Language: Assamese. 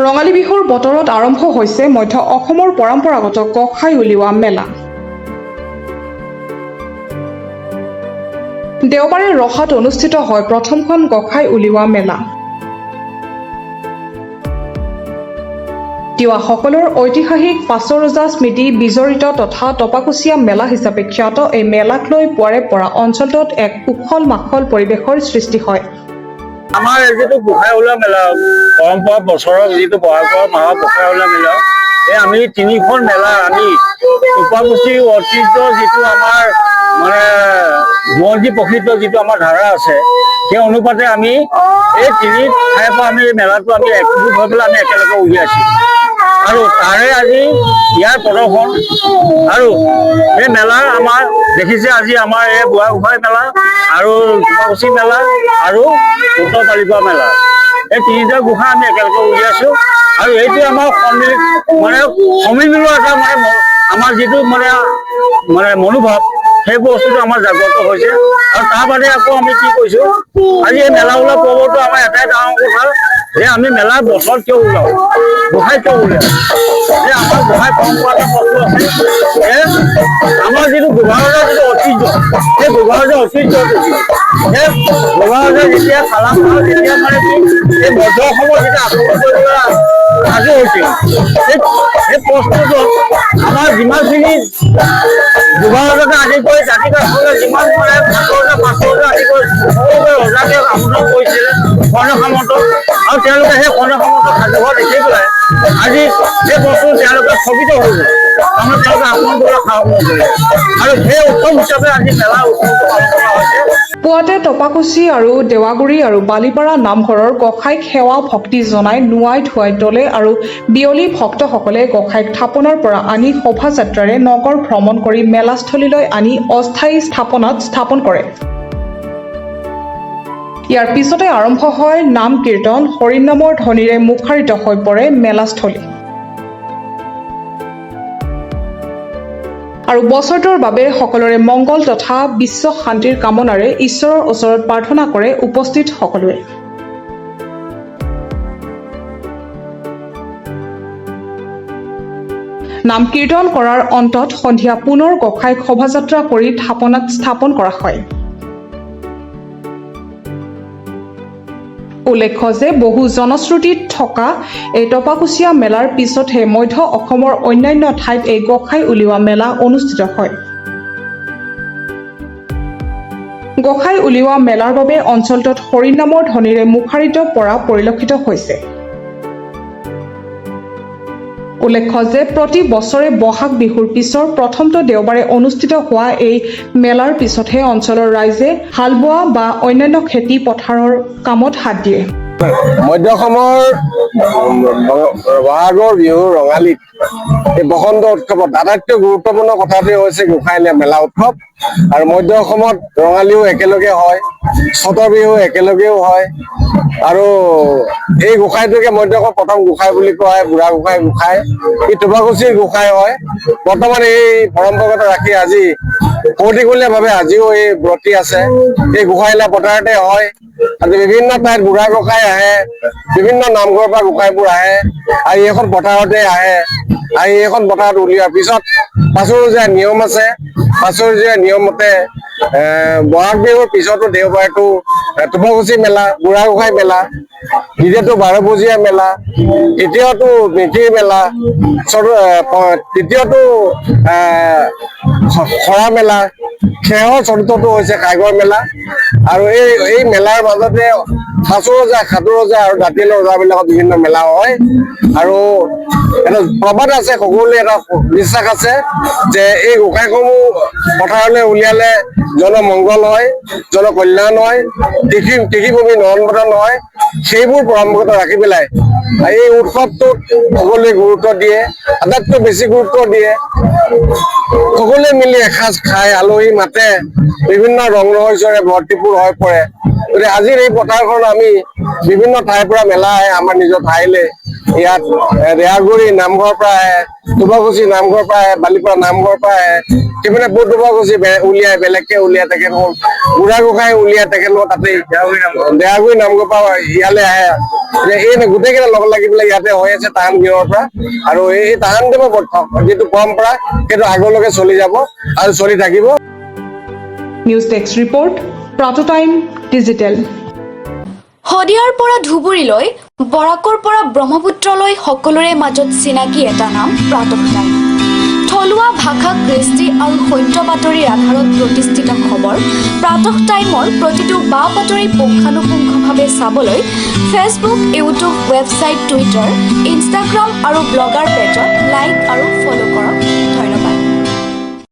ৰঙালী বিহুৰ বতৰত আৰম্ভ হৈছে মধ্য অসমৰ পৰম্পৰাগত গোঁসাই উলিওৱা মেলা। দেওবাৰে ৰহাত অনুষ্ঠিত হয় প্ৰথমখন গোঁসাই উলিওৱা মেলা। তিৱাসকলৰ ঐতিহাসিক পাছৰজা স্মৃতি বিজড়িত তথা টপাকুচীয়া মেলা হিচাপে খ্যাত এই মেলাক লৈ পুৱাৰে পৰা অঞ্চলটোত এক উখল মাখল পৰিৱেশৰ সৃষ্টি হয়। আমাৰ যিটো গোঁসাই উলিওৱা মেলা পৰম্পৰা বছৰৰ যিটো বহাগৰ মাহত গোঁসাই উলিওৱা মেলা এই আমি তিনিখন মেলা আমি টপাকুচি ঐতিহ্য যিটো আমাৰ মানে বুৰঞ্জী প্ৰসিদ্ধ যিটো আমাৰ ধাৰা আছে সেই অনুপাতে আমি এই তিনি ঠাইৰ পৰা আমি মেলাটো আমি একগোট হৈ পেলাই আমি একেলগে উলিয়াইছোঁ আৰু তাৰে আজি ইয়াৰ প্ৰদৰ্শন আৰু এই মেলা আমাৰ দেখিছে আজি আমাৰ এই বুঢ়া গোঁসাই মেলা আৰু টপাকুচি মেলা আৰু উত্তৰ বালিপৰা মেলা এই তিনিটা গোঁসাই আমি একেলগে উলিয়াইছোঁ আৰু এইটো আমাৰ সমিলমিলৰ এটা আমাৰ যিটো মনোভাৱ সেই বস্তুটো আমাৰ জাগ্ৰত হৈছে আৰু তাৰ বাদে আকৌ আমি কি কৈছোঁ আজি এই মেলা ওলোৱা পৰ্বটো আমাৰ এটাই ডাঙৰ কথা যে আমি মেলা বছৰত কিয় ওলাওঁ গোঁসাই কিয় উলিয়াওঁ যে আমাৰ গোঁসাই পৰম্পৰা এটা বস্তু আছে যে আমাৰ যিটো গোভাৰজৰ যিটো ঐতিহ্য সেই গোভাৰজৰ ঐতিহ্যটো সেই গোভাৰজৰ যেতিয়া চালাম হয় তেতিয়া মানে কি এই মধ্য অসমৰ যেতিয়া আক্ৰমণ কৰিবলৈ সাজু হৈছিল সেই প্ৰস্তুতত আমাৰ যিমানখিনি গোভাৰজকে আদি কৰি জাতি কাছলে যিমান পাছৰজা আদি কৰি সকলোকে ৰজাকে আমোদন কৰিছিলে কৰ্ণ সামন্ত আৰু তেওঁলোকে সেই কৰ্ণ সামন্ত সাজুঘৰ দেখি পেলাই আজি সেই বস্তু তেওঁলোকে স্থগিত হৈ গ'ল তাৰমানে তেওঁলোকে আক্ৰমণ কৰিবলৈ সাহস নকৰিলে আৰু সেই উৎসৱ হিচাপে আজি মেলা উৎসৱটো পালন কৰা হৈছে। পুৱাতে টপাকুচি আৰু দেৱাগুৰি আৰু বালিপাৰা নামঘৰৰ গোঁসাইক সেৱা ভক্তি জনাই নোৱাই ধুৱাই তোলে আৰু বিয়লি ভক্তসকলে গোঁসাইক থাপনাৰ পৰা আনি শোভাযাত্ৰাৰে নগৰ ভ্ৰমণ কৰি মেলাস্থলীলৈ আনি অস্থায়ী স্থাপনাত স্থাপন কৰে। ইয়াৰ পিছতে আৰম্ভ হয় নাম কীৰ্তন হৰিনামৰ ধ্বনিৰে মুখাৰিত হৈ পৰে মেলাস্থলী আৰু বছৰটোৰ বাবে সকলোৰে মংগল তথা বিশ্ব শান্তিৰ কামনাৰে ঈশ্বৰৰ ওচৰত প্ৰাৰ্থনা কৰে উপস্থিত সকলোৱে। নাম কীৰ্তন কৰাৰ অন্তত সন্ধিয়া পুনৰ গোঁসাইক শোভাযাত্ৰা কৰি থাপনাত স্থাপন কৰা হয়। উল্লেখ্য যে বহু জনশ্ৰুতিত থকা এই টপাকুচীয়া মেলাৰ পিছতহে মধ্য অসমৰ অন্যান্য ঠাইত এই গোঁসাই উলিওৱা মেলা অনুষ্ঠিত হয়। গোঁসাই উলিওৱা মেলাৰ বাবে অঞ্চলটোত হৰিনামৰ ধ্বনিৰে মুখাৰিত পৰা পৰিলক্ষিত হৈছে। উল্লেখ্য যে প্ৰতি বছৰে বহাগ বিহুৰ পিছৰ প্ৰথমটো দেওবাৰে অনুষ্ঠিত হোৱা এই মেলাৰ পিছতহে অঞ্চলৰ ৰাইজে হাল বোৱা বা অন্যান্য খেতি পথাৰৰ কামত হাত দিয়ে। মধ্য অসমৰ বহাগৰ বিহু ৰঙালীত এই বসন্ত উৎসৱত আটাইতকৈ গুৰুত্বপূৰ্ণ কথাটোৱে হৈছে গোঁসাই মেলা উৎসৱ আৰু মধ্য অসমত ৰঙালীও একেলগে হয়, চতৰ বিহু একেলগেও হয় আৰু এই গোঁসাইটোকে মধ্য অসমৰ প্ৰথম গোঁসাই বুলি কোৱা হয় বুঢ়া গোঁসাই ই টপাকুচিৰ গোঁসাই হয়। বৰ্তমান এই পৰম্পৰাগত ৰাখি আজি কৌতিকলীয়াভাৱে আজিও এই ব্ৰতী আছে। এই গোঁসাইলা পথাৰতে হয় আৰু বিভিন্ন ঠাইত বুঢ়া গোঁসাই আহে, বিভিন্ন নামঘৰৰ পৰা গোঁসাইবোৰ আহে আৰু এইখন পথাৰতে আহে আৰু এইখন পথাৰত উলিওৱাৰ পিছত পাছৰজীয়া নিয়ম আছে। পাছৰজীয়া নিয়মতে বহাগ বিহুৰ পিছতো দেওবাৰটো টপাকুচি মেলা, বুঢ়া গোঁসাই মেলা, দ্বিতীয়টো বাৰবজীয়া মেলা, তৃতীয়টো মেথিৰ মেলা, তৃতীয়টো খৰা মেলা, শেষৰ চতুৰ্থটো হৈছে কাইগৰ মেলা আৰু এই মেলাৰ মাজতে পাছৰজা, খাটৰজা আৰু দাঁতিল ৰজাবিলাকৰ বিভিন্ন মেলা হয় আৰু এটা প্ৰবাদ আছে, সকলোৰে এটা বিশ্বাস আছে যে এই গোঁসাইসমূহ পথাৰলৈ উলিয়ালে জনমংগল হয়, জনকল্যাণ হয়, কৃষিভূমি নৰণ হয়। সেইবোৰ পৰম্পৰাগত ৰাখি পেলাই এই উৎসৱটোত সকলোৱে গুৰুত্ব দিয়ে, আটাইতকৈ বেছি গুৰুত্ব দিয়ে। সকলোৱে মিলি এসাঁজ খাই আলহী মাতে, বিভিন্ন ৰং ৰহস্যৰে ভৰ্তিপূৰ হৈ পৰে। গতিকে আজিৰ এই পথাৰখন আমি বিভিন্ন ঠাইৰ পৰা মেলা আহে আমাৰ নিজৰ ঠাইলৈ। ইয়াত দেৱাগুৰি নামঘৰৰ পৰা আহে, টপাকুচি নামঘৰৰ পৰা আহে, বালিপাৰা নামঘৰৰ পৰা আহে, সেইপিনে বুট টপাকুচি উলিয়াই বেলেগকে উলিয়াই তেখেতসকল বুঢ়া গোঁসাই উলিয়াই তেখেতলোকৰ তাতেই দেৱাগুৰি নামঘৰৰ পৰা ইয়ালৈ আহে এই গোটেইকেইটা লগ লাগি পেলাই ইয়াতে হৈ আছে তাহান গৃহৰ পৰা আৰু এই তাহান দেৱৰ যিটো পৰম্পৰা সেইটো আগলৈকে চলি যাব আৰু চলি থাকিব। নিউজ ডেস্ক ৰিপৰ্ট প্ৰাতঃটাইম ডিজিটেল। শদিয়াৰ পৰা ধুবুৰীলৈ, বৰাকৰ পৰা ব্ৰহ্মপুত্ৰলৈ সকলোৰে মাজত চিনাকি এটা নাম প্ৰাতঃটাইম। থলুৱা ভাষা, কৃষ্টি আৰু সত্য বাতৰিৰ আধাৰত প্ৰতিষ্ঠিত খবৰ প্ৰাতঃটাইমৰ প্ৰতিটো বা বাতৰি পুংখানুপুংখভাৱে চাবলৈ Facebook, YouTube, website, Twitter, Instagram আৰু ব্লগাৰ পেজত লাইক আৰু ফ'ল' কৰক।